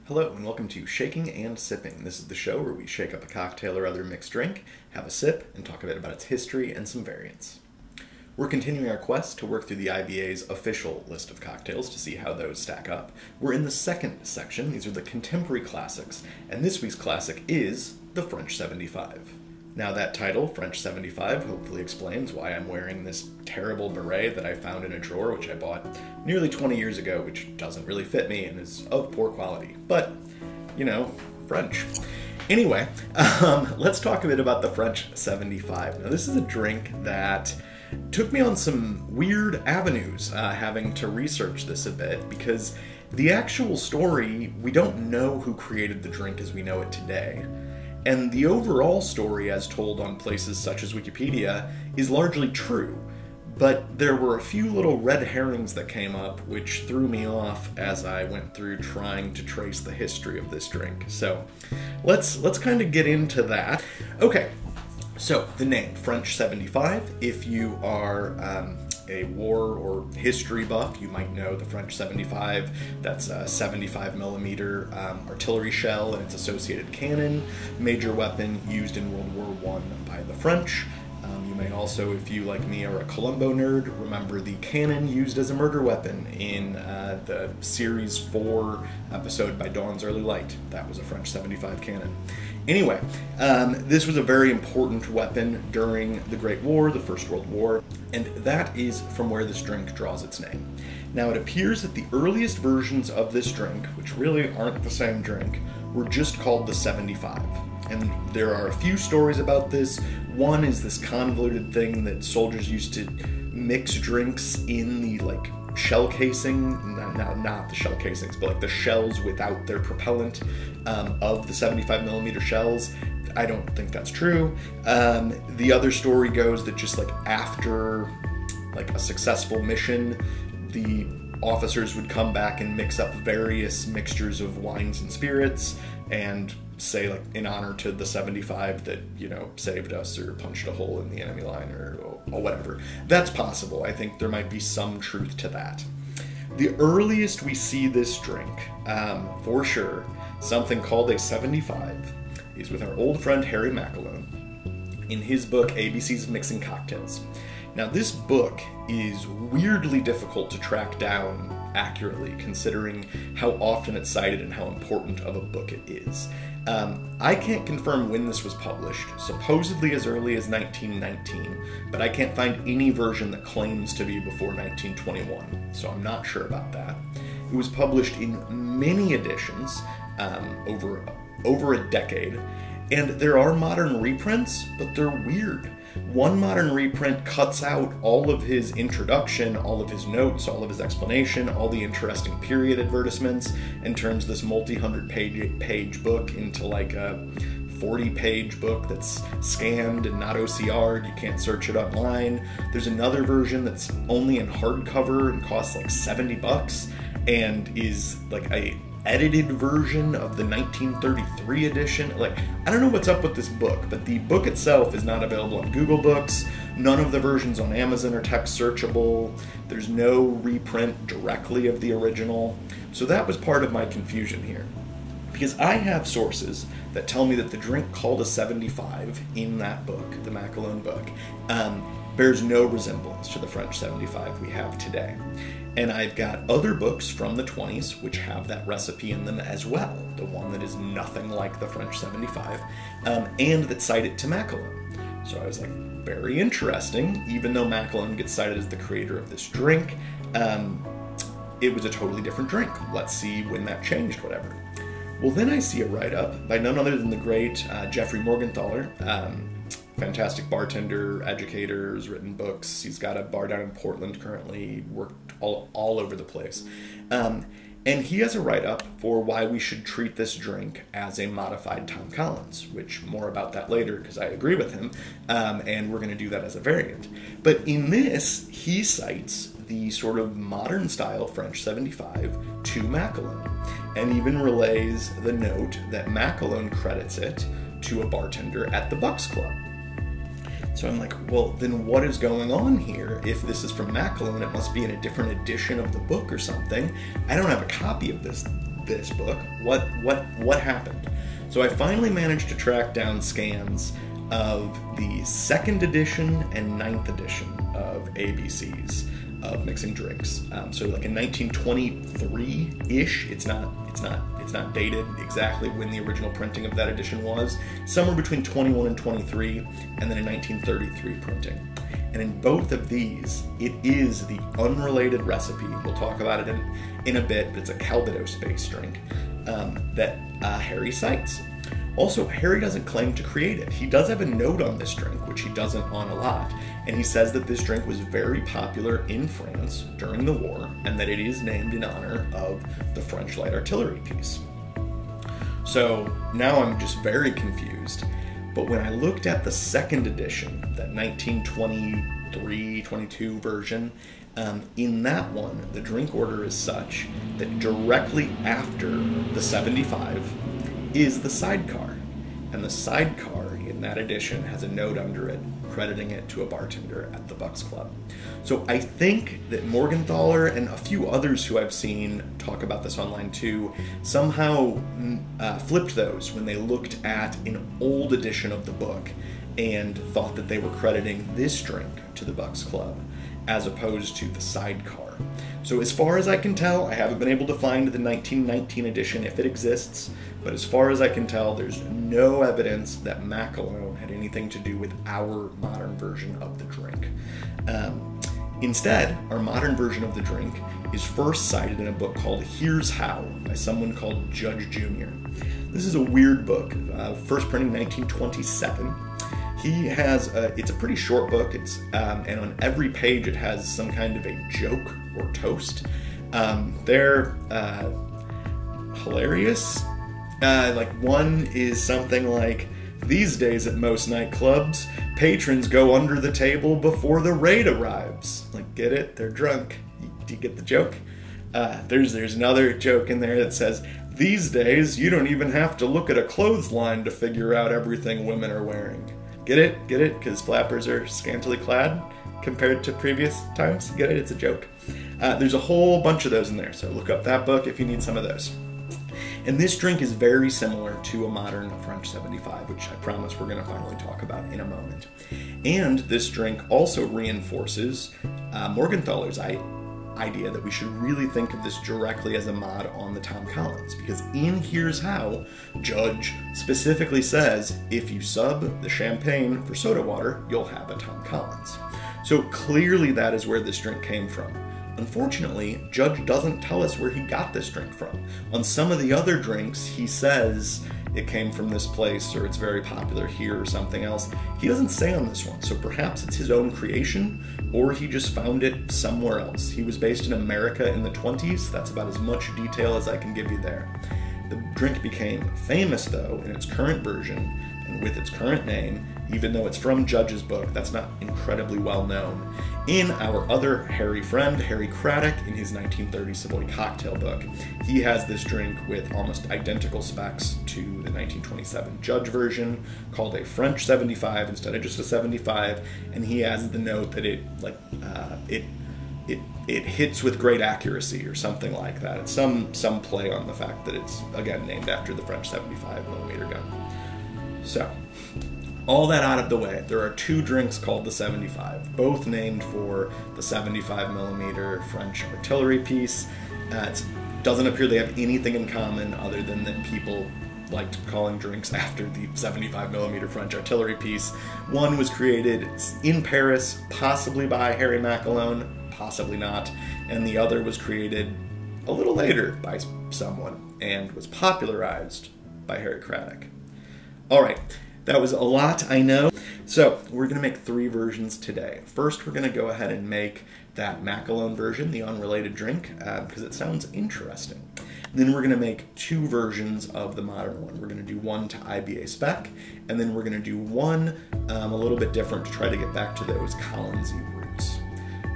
Hello and welcome to Shaking and Sipping. This is the show where we shake up a cocktail or other mixed drink, have a sip, and talk a bit about its history and some variants. We're continuing our quest to work through the IBA's official list of cocktails to see how those stack up. We're in the second section. These are the contemporary classics, and this week's classic is the French 75. Now that title, French 75, hopefully explains why I'm wearing this terrible beret that I found in a drawer, which I bought nearly 20 years ago, which doesn't really fit me and is of poor quality. But, you know, French. Anyway, let's talk a bit about the French 75. Now this is a drink that took me on some weird avenues having to research this a bit, because the actual story, we don't know who created the drink as we know it today. And the overall story, as told on places such as Wikipedia, is largely true. But there were a few little red herrings that came up which threw me off as I went through trying to trace the history of this drink. So let's kind of get into that. Okay, so the name, French 75, if you are a war or history buff, you might know the French 75. That's a 75 millimeter artillery shell and its associated cannon, major weapon used in World War I by the French. You may also, if you, like me, are a Columbo nerd, remember the cannon used as a murder weapon in the Series 4 episode by Dawn's Early Light. That was a French 75 cannon. Anyway, this was a very important weapon during the Great War, the First World War, and that is from where this drink draws its name. Now, it appears that the earliest versions of this drink, which really aren't the same drink, were just called the 75. And there are a few stories about this. One is this convoluted thing that soldiers used to mix drinks in the, like, shell casing, not the shell casings, but like the shells without their propellant of the 75 millimeter shells. I don't think that's true. The other story goes that just like after like a successful mission, the officers would come back and mix up various mixtures of wines and spirits and say, like, in honor to the 75 that, you know, saved us or punched a hole in the enemy line or whatever. That's possible. I think there might be some truth to that. The earliest we see this drink, for sure, something called a 75, is with our old friend Harry MacElhone in his book, ABCs of Mixing Cocktails. Now, this book is weirdly difficult to track down accurately, considering how often it's cited and how important of a book it is. I can't confirm when this was published, supposedly as early as 1919, but I can't find any version that claims to be before 1921, so I'm not sure about that. It was published in many editions over a decade, and there are modern reprints, but they're weird. One modern reprint cuts out all of his introduction, all of his notes, all of his explanation, all the interesting period advertisements, and turns this multi-hundred page book into like a 40-page book that's scanned and not OCR'd. You can't search it online. There's another version that's only in hardcover and costs like $70 and is like a edited version of the 1933 edition. Like, I don't know what's up with this book, but the book itself is not available on Google Books. None of the versions on Amazon are text searchable. There's no reprint directly of the original. So that was part of my confusion here, because I have sources that tell me that the drink called a 75 in that book, the MacElhone book, bears no resemblance to the French 75 we have today. And I've got other books from the 20s which have that recipe in them as well, the one that is nothing like the French 75, and that cite it to MacElhone. So I was like, very interesting. Even though MacElhone gets cited as the creator of this drink, it was a totally different drink. Let's see when that changed, whatever. Well, then I see a write-up by none other than the great Jeffrey Morgenthaler, fantastic bartender, educator, has written books. He's got a bar down in Portland currently, worked all over the place. And he has a write-up for why we should treat this drink as a modified Tom Collins, which more about that later because I agree with him, and we're going to do that as a variant. But in this, he cites the sort of modern style French 75 to MacElhone, and even relays the note that MacElhone credits it to a bartender at the Bucks Club. So I'm like, well, then what is going on here? If this is from MacElhone, it must be in a different edition of the book or something. I don't have a copy of this this book? What happened? So I finally managed to track down scans of the 2nd edition and 9th edition of ABCs of mixing drinks. So like in 1923-ish, it's not dated exactly when the original printing of that edition was, somewhere between 21 and 23, and then a 1933 printing. And in both of these, it is the unrelated recipe, we'll talk about it in a bit, but it's a Calvados-based drink, that Harry cites. Also, Harry doesn't claim to create it. He does have a note on this drink, which he doesn't on a lot, and he says that this drink was very popular in France during the war, and that it is named in honor of the French light artillery piece. So now I'm just very confused, but when I looked at the 2nd edition, that 1923-22 version, in that one, the drink order is such that directly after the 75 is the sidecar. And the sidecar in that edition has a note under it crediting it to a bartender at the Bucks Club. So I think that Morgenthaler and a few others who I've seen talk about this online too somehow flipped those when they looked at an old edition of the book and thought that they were crediting this drink to the Bucks Club as opposed to the sidecar. So as far as I can tell, I haven't been able to find the 1919 edition if it exists, but as far as I can tell, there's no evidence that MacElhone had anything to do with our modern version of the drink. Instead, our modern version of the drink is first cited in a book called Here's How by someone called Judge Jr. This is a weird book, first printing 1927. He has, it's a pretty short book, and on every page it has some kind of a joke or toast. They're hilarious. Like one is something like, these days at most nightclubs, patrons go under the table before the raid arrives. Like, get it? They're drunk. Do you get the joke? There's another joke in there that says, these days you don't even have to look at a clothesline to figure out everything women are wearing. Get it? Get it? Because flappers are scantily clad compared to previous times? Get it? It's a joke. There's a whole bunch of those in there, so look up that book if you need some of those. And this drink is very similar to a modern French 75, which I promise we're going to finally talk about in a moment. And this drink also reinforces Morgenthaler's idea that we should really think of this directly as a mod on the Tom Collins, because in Here's How, Judge specifically says, if you sub the champagne for soda water, you'll have a Tom Collins. So clearly that is where this drink came from. Unfortunately, Judge doesn't tell us where he got this drink from. On some of the other drinks, he says it came from this place or it's very popular here or something else. He doesn't say on this one, so perhaps it's his own creation or he just found it somewhere else. He was based in America in the 20s. That's about as much detail as I can give you there. The drink became famous, though, in its current version and with its current name, even though it's from Judge's book. That's not incredibly well known. In our other Harry friend, Harry Craddock, in his 1930 Savoy cocktail book, he has this drink with almost identical specs to the 1927 Judge version, called a French 75 instead of just a 75, and he has the note that it hits with great accuracy or something like that. It's some play on the fact that it's, again, named after the French 75mm gun. So, all that out of the way, there are two drinks called the 75, both named for the 75mm French artillery piece. It doesn't appear they have anything in common other than that people liked calling drinks after the 75mm French artillery piece. One was created in Paris, possibly by Harry MacElhone, possibly not, and the other was created a little later by someone and was popularized by Harry Craddock. All right. That was a lot, I know. So we're going to make three versions today. First, we're going to go ahead and make that MacElhone version, the unrelated drink, because it sounds interesting. Then we're going to make two versions of the modern one. We're going to do one to IBA spec, and then we're going to do one a little bit different to try to get back to those Collinsy roots.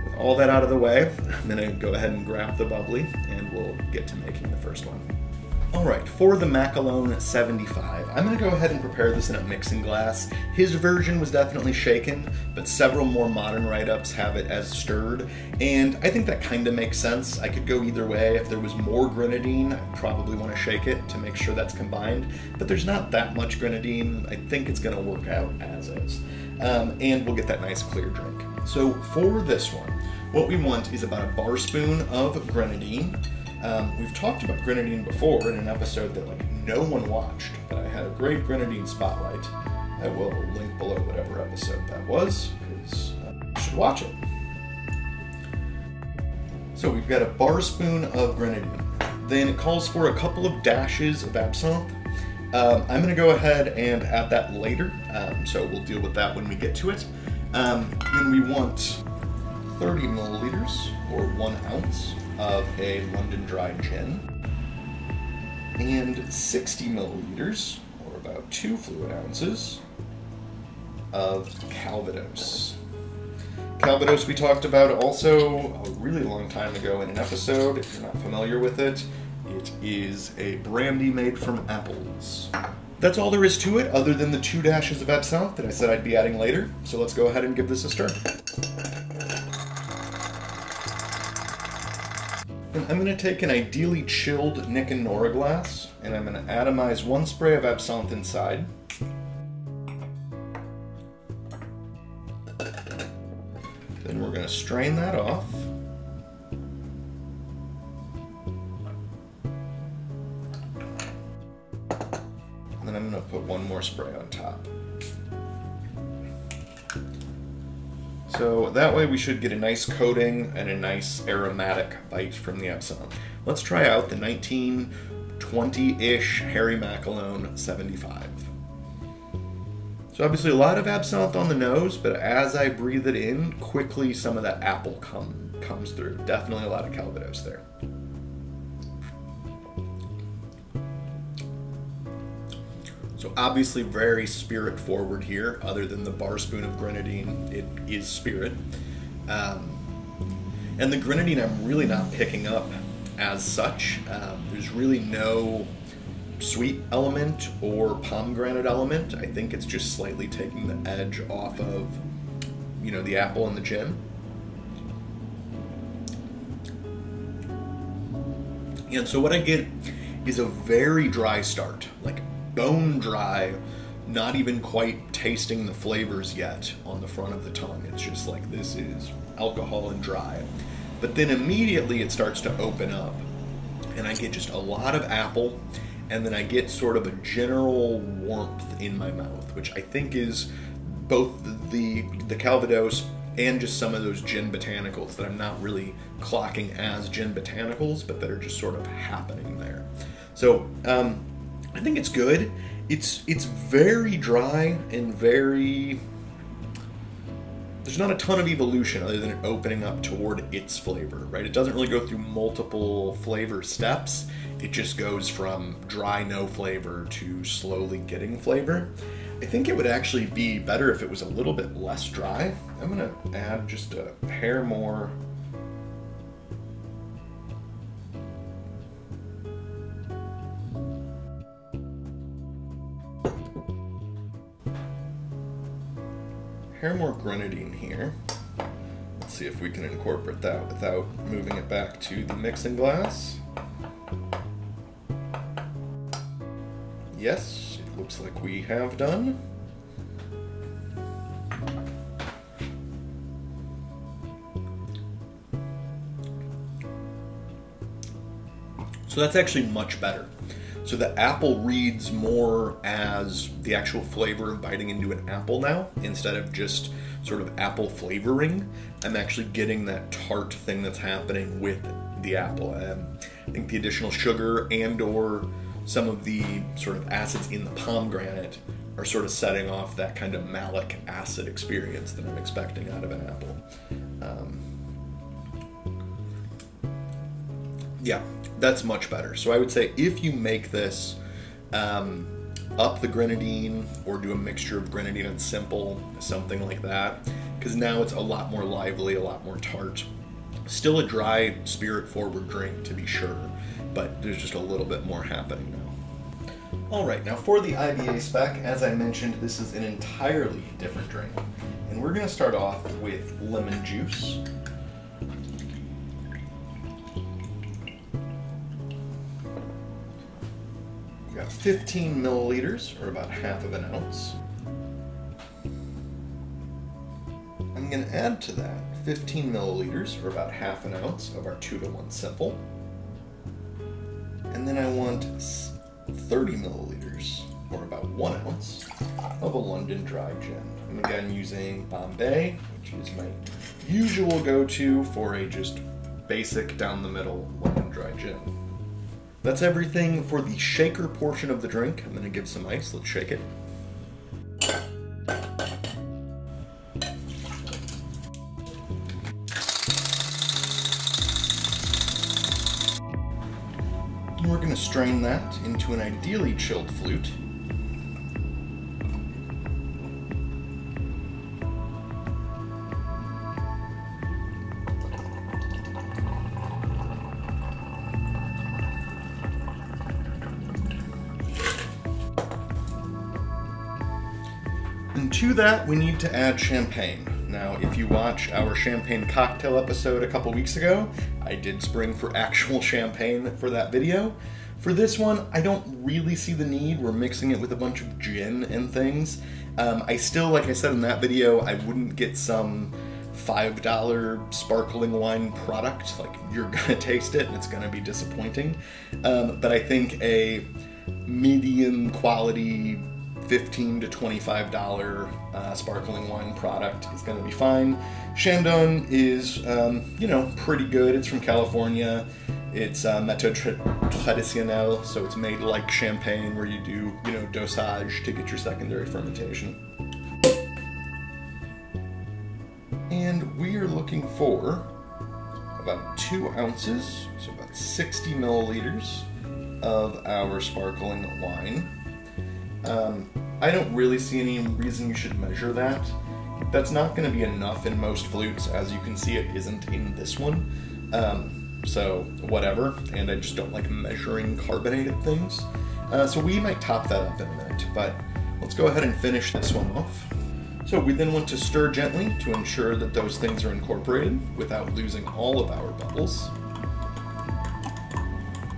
With all that out of the way, I'm going to go ahead and grab the bubbly, and we'll get to making the first one. Alright, for the MacElhone 75, I'm going to go ahead and prepare this in a mixing glass. His version was definitely shaken, but several more modern write-ups have it as stirred, and I think that kind of makes sense. I could go either way. If there was more grenadine, I'd probably want to shake it to make sure that's combined, but there's not that much grenadine. I think it's going to work out as is, and we'll get that nice clear drink. So for this one, what we want is about a bar spoon of grenadine. We've talked about grenadine before in an episode that no one watched, but I had a great grenadine spotlight. I will link below whatever episode that was, because you should watch it. So we've got a bar spoon of grenadine. Then it calls for a couple of dashes of absinthe. I'm going to go ahead and add that later, so we'll deal with that when we get to it. Then we want 30 milliliters, or 1 ounce, of a London Dry gin, and 60 milliliters, or about 2 fluid ounces, of Calvados. Calvados we talked about also a really long time ago in an episode. If you're not familiar with it, it is a brandy made from apples. That's all there is to it, other than the 2 dashes of absinthe that I said I'd be adding later. So let's go ahead and give this a stir. I'm going to take an ideally chilled Nick and Nora glass, and I'm going to atomize 1 spray of absinthe inside. Then we're going to strain that off. And then I'm going to put 1 more spray on top. So that way we should get a nice coating and a nice aromatic bite from the absinthe. Let's try out the 1920-ish Harry MacElhone 75. So obviously a lot of absinthe on the nose, but as I breathe it in, quickly some of that apple comes through. Definitely a lot of Calvados there. So obviously very spirit forward here, other than the bar spoon of grenadine, it is spirit. And the grenadine I'm really not picking up as such. There's really no sweet element or pomegranate element. I think it's just slightly taking the edge off of, the apple and the gin. And so what I get is a very dry start, like bone dry, not even quite tasting the flavors yet on the front of the tongue. It's just like, this is alcohol and dry. But then immediately it starts to open up, and I get just a lot of apple, and then I get sort of a general warmth in my mouth, which I think is both the Calvados and just some of those gin botanicals that I'm not really clocking as gin botanicals, but that are just sort of happening there. So, I think it's good. It's very dry and very... There's not a ton of evolution other than it opening up toward its flavor, right? It doesn't really go through multiple flavor steps. It just goes from dry, no flavor to slowly getting flavor. I think it would actually be better if it was a little bit less dry. I'm gonna add just a hair more. More grenadine here. Let's see if we can incorporate that without moving it back to the mixing glass. Yes, it looks like we have done. So that's actually much better. So the apple reads more as the actual flavor of biting into an apple now, instead of just sort of apple flavoring. I'm actually getting that tart thing that's happening with the apple. I think the additional sugar and or some of the sort of acids in the pomegranate are sort of setting off that kind of malic acid experience that I'm expecting out of an apple. Yeah, that's much better. So I would say if you make this, up the grenadine or do a mixture of grenadine and simple, something like that, because now it's a lot more lively, a lot more tart. Still a dry, spirit-forward drink, to be sure, but there's just a little bit more happening now. All right, now for the IBA spec, as I mentioned, this is an entirely different drink. And we're gonna start off with lemon juice. We've got 15 milliliters, or about half of an ounce. I'm gonna add to that 15 milliliters, or about half an ounce, of our 2-to-1 simple. And then I want 30 milliliters, or about 1 ounce, of a London dry gin. I'm again using Bombay, which is my usual go-to for a just basic down-the-middle London dry gin. That's everything for the shaker portion of the drink. I'm gonna give some ice, let's shake it. We're going to strain that into an ideally chilled flute. And to that, we need to add champagne. Now, if you watch our champagne cocktail episode a couple weeks ago, I did spring for actual champagne for that video. For this one, I don't really see the need. We're mixing it with a bunch of gin and things. I still, like I said in that video, I wouldn't get some $5 sparkling wine product. Like, you're gonna taste it and it's gonna be disappointing. But I think a medium quality $15 to $25 sparkling wine product is going to be fine. Chandon is, you know, pretty good. It's from California. It's méthode traditionnelle, so it's made like champagne, where you do, you know, dosage to get your secondary fermentation. And we are looking for about 2 ounces, so about 60 milliliters of our sparkling wine. I don't really see any reason you should measure that. That's not going to be enough in most flutes. As you can see, it isn't in this one. So whatever, and I just don't like measuring carbonated things. So we might top that up in a minute, but let's go ahead and finish this one off. So we then want to stir gently to ensure that those things are incorporated without losing all of our bubbles.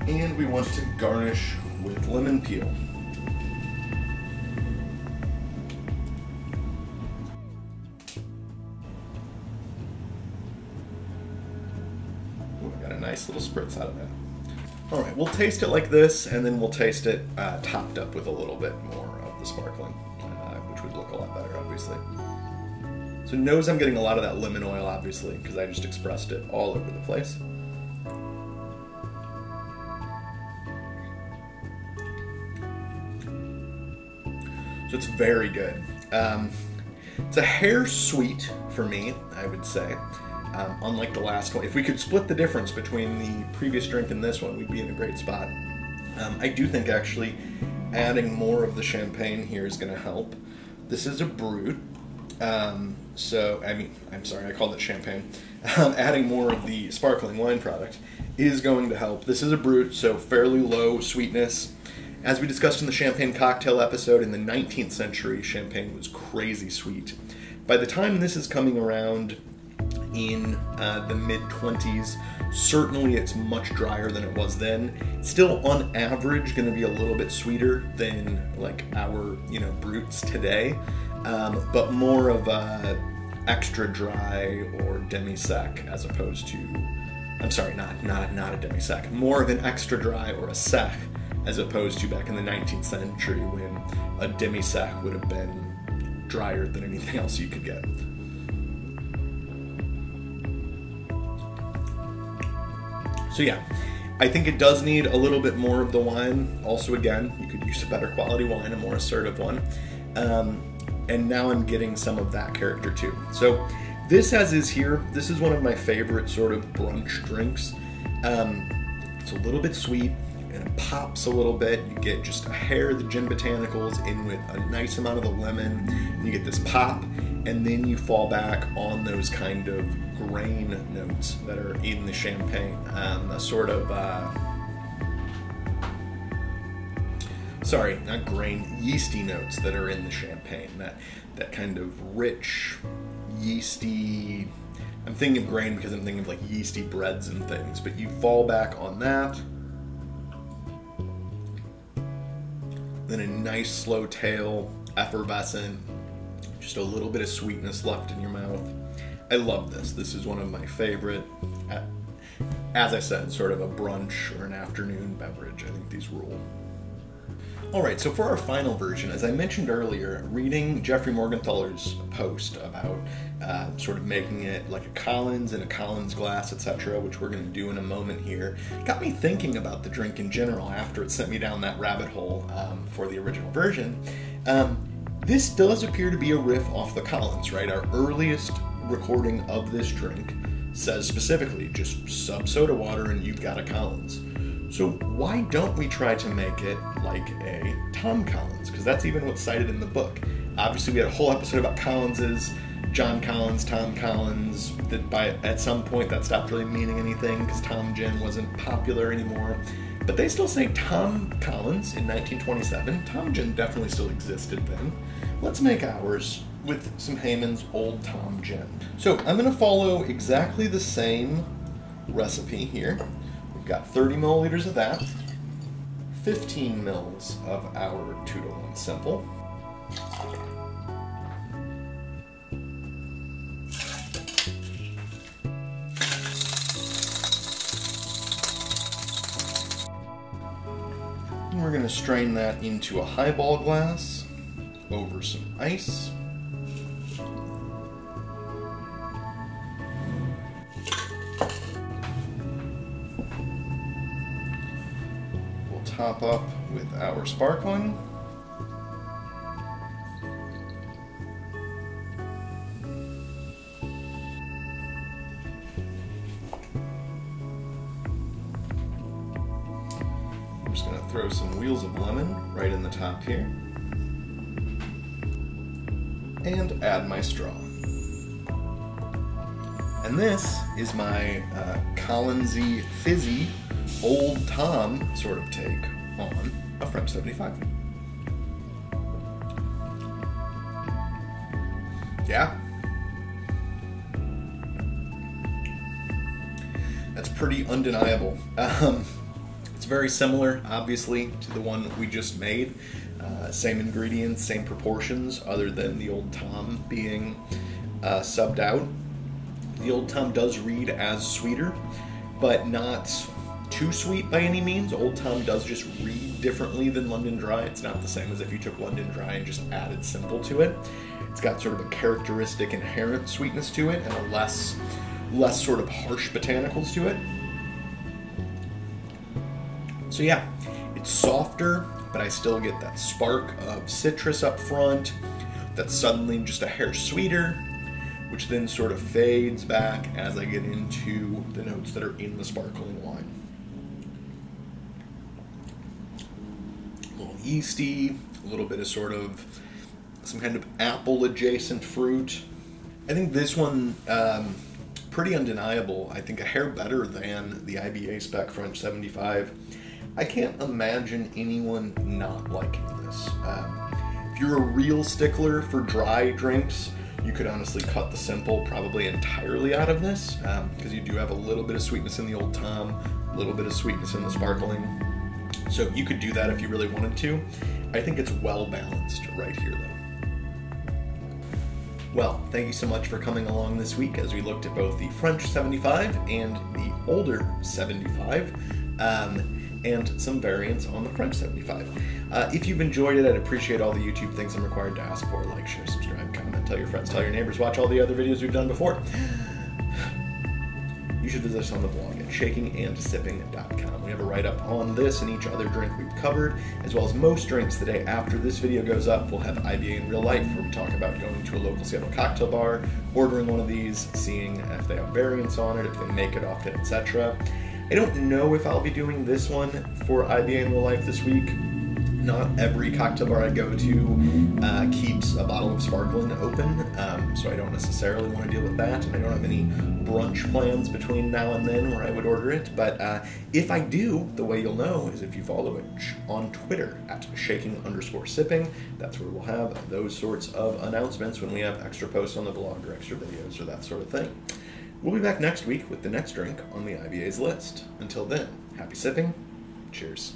And we want to garnish with lemon peel. Nice little spritz out of that. All right, we'll taste it like this, and then we'll taste it topped up with a little bit more of the sparkling, which would look a lot better, obviously. So nose, I'm getting a lot of that lemon oil, obviously, because I just expressed it all over the place. So it's very good. It's a hair sweet for me, I would say. Unlike the last one. If we could split the difference between the previous drink and this one, we'd be in a great spot. I do think actually adding more of the champagne here is going to help. This is a brut, so, I'm sorry, I called it champagne. Adding more of the sparkling wine product is going to help. This is a brut, so fairly low sweetness. As we discussed in the champagne cocktail episode, in the 19th century, champagne was crazy sweet. By the time this is coming around, in the mid-20s, certainly it's much drier than it was then. Still, on average, going to be a little bit sweeter than like our, you know, bruts today, but more of a extra dry or demi-sec as opposed to, I'm sorry, not a demi-sec, more of an extra dry or a sec as opposed to back in the 19th century when a demi-sec would have been drier than anything else you could get. So yeah, I think it does need a little bit more of the wine. Also, again, you could use a better quality wine, a more assertive one. And now I'm getting some of that character too. So this as is here, this is one of my favorite sort of brunch drinks. It's a little bit sweet and it pops a little bit. You get just a hair of the gin botanicals in with a nice amount of the lemon. You get this pop, and then you fall back on those kind of grain notes that are in the champagne. A sort of, sorry, not grain, yeasty notes that are in the champagne. That kind of rich, yeasty, I'm thinking of grain because I'm thinking of like yeasty breads and things, but you fall back on that. Then a nice slow tail, effervescent, just a little bit of sweetness left in your mouth. I love this. This is one of my favorite, as I said, sort of a brunch or an afternoon beverage. I think these rule. All right, so for our final version, as I mentioned earlier, reading Jeffrey Morgenthaler's post about sort of making it like a Collins in a Collins glass, etc., which we're going to do in a moment here, got me thinking about the drink in general after it sent me down that rabbit hole for the original version. This does appear to be a riff off the Collins, right? Our earliest recording of this drink says specifically just sub soda water and you've got a Collins. So why don't we try to make it like a Tom Collins? Because that's even what's cited in the book. Obviously, we had a whole episode about Collinses, John Collins, Tom Collins, that at some point that stopped really meaning anything because Tom Gin wasn't popular anymore. But they still say Tom Collins in 1927. Tom Gin definitely still existed then. Let's make ours with some Heyman's Old Tom Gin. So I'm going to follow exactly the same recipe here. We've got 30 milliliters of that, 15 mils of our 2-to-1 simple, and we're going to strain that into a highball glass over some ice. Top up with our sparkling. I'm just going to throw some wheels of lemon right in the top here. And add my straw. And this is my Collinsy fizzy Old Tom sort of take on a French 75. Yeah. That's pretty undeniable. It's very similar, obviously, to the one we just made. Same ingredients, same proportions, other than the Old Tom being subbed out. The Old Tom does read as sweeter, but not too sweet by any means. Old Tom does just read differently than London Dry. It's not the same as if you took London Dry and just added simple to it. It's got sort of a characteristic inherent sweetness to it and a less sort of harsh botanicals to it. So yeah, it's softer, but I still get that spark of citrus up front that's suddenly just a hair sweeter, which then sort of fades back as I get into the notes that are in the sparkling wine. A little yeasty, a little bit of sort of some kind of apple adjacent fruit. I think this one, pretty undeniable. I think a hair better than the IBA spec French 75. I can't imagine anyone not liking this. If you're a real stickler for dry drinks, you could honestly cut the simple probably entirely out of this, because you do have a little bit of sweetness in the Old Tom, a little bit of sweetness in the sparkling. So you could do that if you really wanted to. I think it's well balanced right here though. Well, thank you so much for coming along this week as we looked at both the French 75 and the older 75. And some variants on the French 75. If you've enjoyed it, I'd appreciate all the YouTube things I'm required to ask for. Like, share, subscribe, comment, tell your friends, tell your neighbors, watch all the other videos we've done before. You should visit us on the blog at shakingandsipping.com. We have a write-up on this and each other drink we've covered, as well as most drinks the day after this video goes up. We'll have IBA in real life, where we talk about going to a local Seattle cocktail bar, ordering one of these, seeing if they have variants on it, if they make it often, etc. I don't know if I'll be doing this one for IBA in real life this week. Not every cocktail bar I go to keeps a bottle of sparkling open, so I don't necessarily want to deal with that, and I don't have any brunch plans between now and then where I would order it, but if I do, the way you'll know is if you follow it on Twitter at shaking_sipping. That's where we'll have those sorts of announcements when we have extra posts on the blog or extra videos or that sort of thing. We'll be back next week with the next drink on the IBA's list. Until then, happy sipping, cheers.